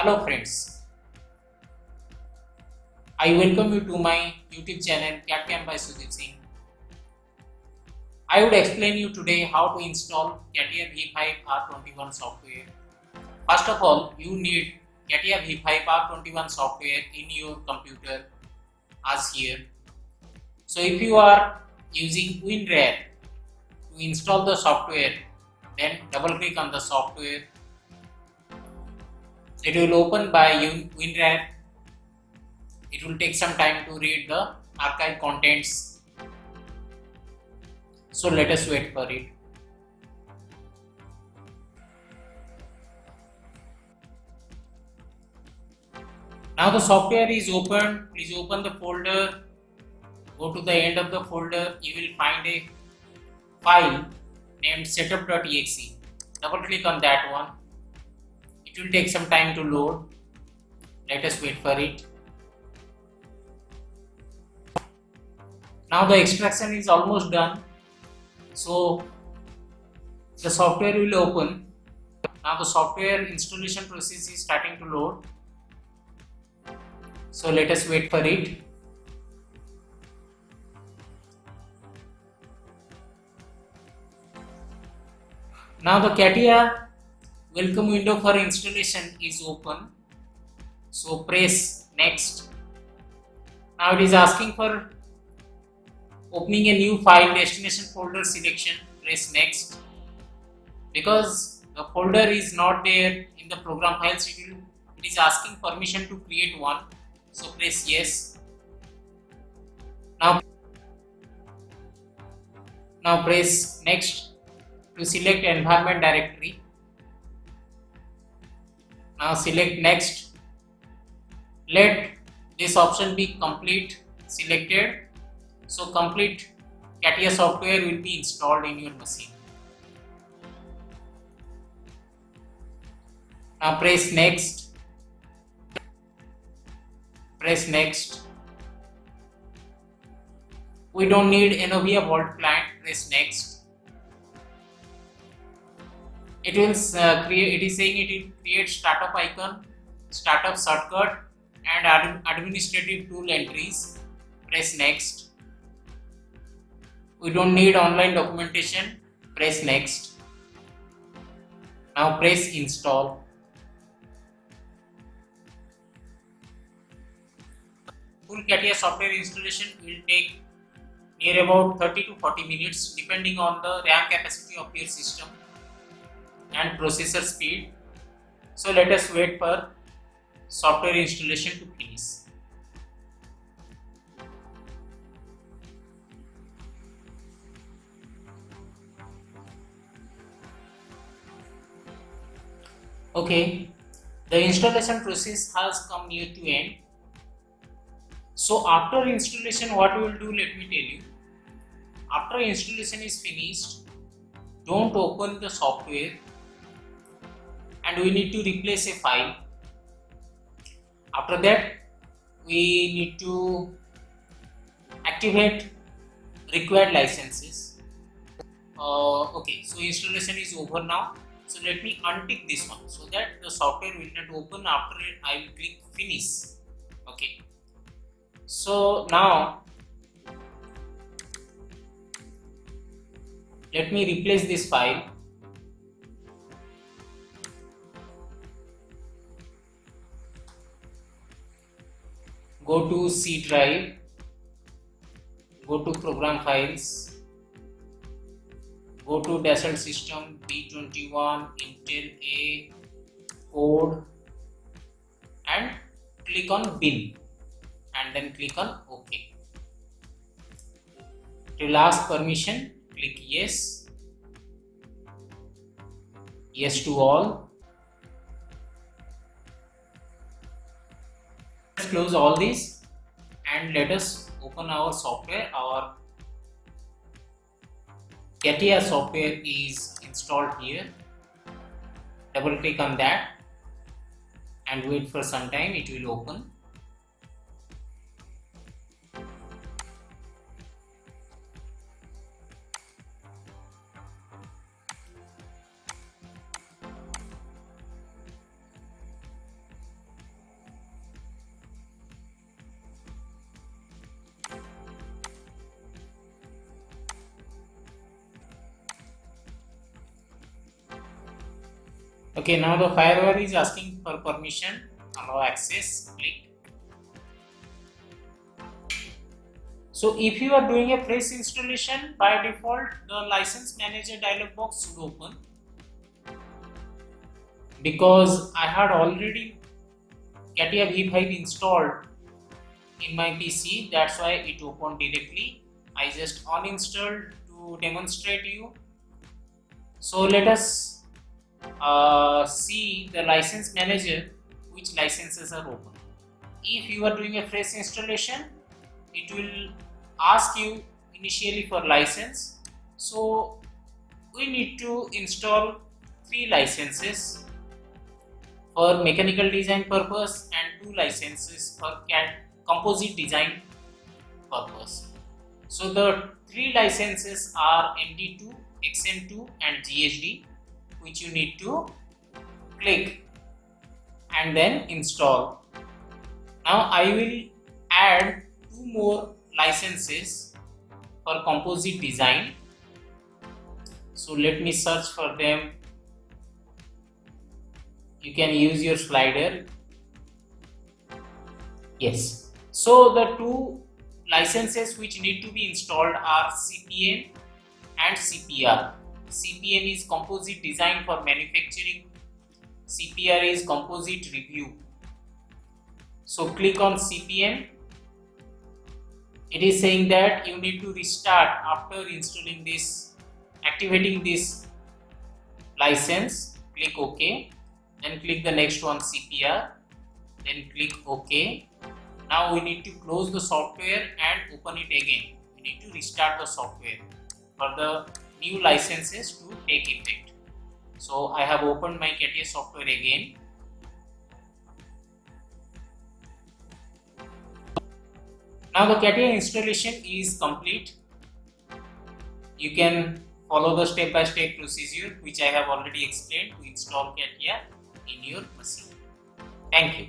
Hello friends, I welcome you to my YouTube channel CAD/CAM by Sujit Singh. I would explain you today how to install CATIA V5 R21 software. First of all, you need CATIA V5 R21 software in your computer as here. So if you are using WinRAR to install the software, then double click on the software. It will open by WinRAR. It will take some time to read the archive contents. So let us wait for it. Now the software is open. Please open the folder. Go to the end of the folder. You will find a file named setup.exe. Double click on that one. It will take some time to load. Let us wait for it. Now the extraction is almost done. So the software will open. Now the software installation process is starting to load. So let us wait for it. Now the CATIA welcome window for installation is open. So press next. Now it is asking for opening a new file destination folder selection. Press next. Because the folder is not there in the program files, it is asking permission to create one. So press yes. Now press next to select environment directory. Now select next. Let this option be complete selected. So complete CATIA software will be installed in your machine. Now press next. Press next. We don't need Enovia Vault client. Press next. It will create. It is saying it will create startup icon, startup shortcut, and administrative tool entries. Press next. We don't need online documentation. Press next. Now press install. Full CATIA software installation will take near about 30 to 40 minutes depending on the RAM capacity of your system and processor speed. So let us wait for software installation to finish. Okay, the installation process has come near to end. So after installation, what we will do, let me tell you. After installation is finished, don't open the software and we need to replace a file. After that, we need to activate required licenses. Okay, so installation is over now. So let me untick this one so that the software will not open. After it, I will click finish. Okay. So now let me replace this file. Go to C drive, go to program files, go to Dassault system B21 Intel A code and click on bin and then click on OK. To ask permission, click yes, yes to all. Let's close all these and let us open our software. Our CATIA software is installed here. Double click on that and wait for some time, it will open. Okay, now the firewall is asking for permission. Allow access. Click. So if you are doing a fresh installation, by default the license manager dialog box should open. Because I had already CATIA V5 installed in my PC, that's why it opened directly. I just uninstalled to demonstrate you. So let us see the license manager, which licenses are open. If you are doing a fresh installation, it will ask you initially for license. So we need to install 3 licenses for mechanical design purpose and 2 licenses for composite design purpose. So the 3 licenses are MD2, XM2 and GHD, which you need to click and then install. Now I will add 2 more licenses for composite design. So let me search for them. You can use your slider. Yes. So the 2 licenses which need to be installed are CPN and CPR. CPN is composite design for manufacturing. CPR is composite review. So click on CPN. It is saying that you need to restart after installing this, activating this license. Click OK. Then click the next one, CPR. Then click OK. Now we need to close the software and open it again. We need to restart the software for the new licenses to take effect. So I have opened my CATIA software again. Now the CATIA installation is complete. You can follow the step-by-step procedure which I have already explained to install CATIA in your machine. Thank you.